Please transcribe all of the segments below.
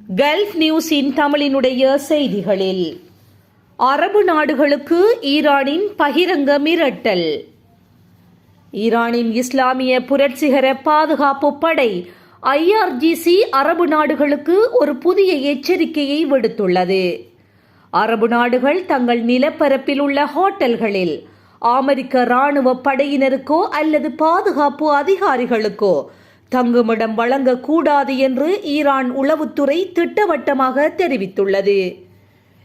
Gulf நியூஸின் தமிழினுடைய செய்திகளில் அரபு நாடுகளுக்கு ஈரானின் பகிரங்க மிரட்டல். ஈரானின் இஸ்லாமிய புரட்சிகர பாதுகாப்பு படை IRGC அரபு நாடுகளுக்கு ஒரு புதிய எச்சரிக்கையை விடுத்துள்ளது. அரபு நாடுகள் தங்கள் நிலப்பரப்பில் உள்ள ஹோட்டல்களில் அமெரிக்க இராணுவ படையினருக்கோ அல்லது பாதுகாப்பு அதிகாரிகளுக்கோ தங்குமிடம் வழங்கக்கூடாது என்று ஈரான் உளவுத்துறை திட்டவட்டமாக தெரிவித்துள்ளது.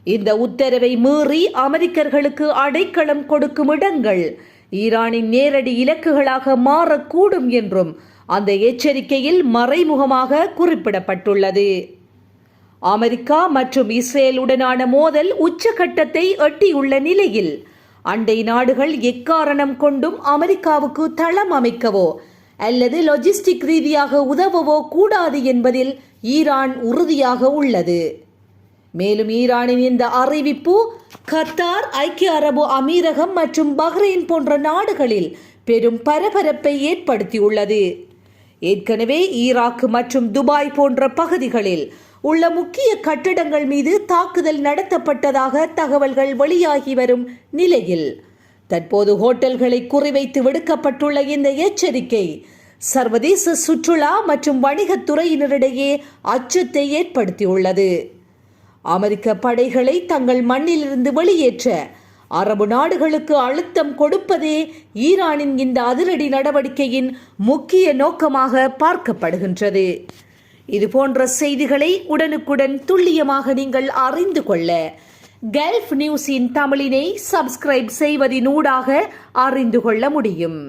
இந்த உத்தரவை மீறி அமெரிக்கர்களுக்கு அடைக்கலம் கொடுக்கும் இடங்கள் ஈரானின் நேரடி இலக்குகளாக மாறக்கூடும் என்றும் அந்த எச்சரிக்கையில் மறைமுகமாக குறிப்பிடப்பட்டுள்ளது. அமெரிக்கா மற்றும் இஸ்ரேலுடனான மோதல் உச்சகட்டத்தை எட்டியுள்ள நிலையில் அண்டை நாடுகள் எக்காரணம் கொண்டும் அமெரிக்காவுக்கு தளம் அமைக்கவோ அல்லது லாஜிஸ்டிக் ரீதியாக உதவவோ கூடாது என்பதில் ஈரான் உறுதியாக உள்ளது. மேலும் ஈரானின் இந்த அறிவிப்பு கத்தார், ஐக்கிய அரபு அமீரகம் மற்றும் பஹ்ரைன் போன்ற நாடுகளில் பெரும் பரபரப்பை ஏற்படுத்தியுள்ளது. ஏற்கனவே ஈராக் மற்றும் துபாய் போன்ற பகுதிகளில் உள்ள முக்கிய கட்டடங்கள் மீது தாக்குதல் நடத்தப்பட்டதாக தகவல்கள் வெளியாகி வரும் நிலையில் தற்போது ஹோட்டல்களை குறிவைத்து விடுக்கப்பட்டுள்ள இந்த எச்சரிக்கை சர்வதேச சுற்றுலா மற்றும் வணிகத்துறையினரிடையே அச்சத்தை ஏற்படுத்தியுள்ளது. அமெரிக்க படைகளை தங்கள் மண்ணிலிருந்து வெளியேற்ற அரபு நாடுகளுக்கு அழுத்தம் கொடுப்பதே ஈரானின் இந்த அதிரடி நடவடிக்கையின் முக்கிய நோக்கமாக பார்க்கப்படுகின்றது. இதுபோன்ற செய்திகளை உடனுக்குடன் துல்லியமாக நீங்கள் அறிந்து கொள்ள கல்ஃப் நியூஸின் தமிழினை சப்ஸ்கிரைப் செய்வதினூடாக அறிந்து கொள்ள முடியும்.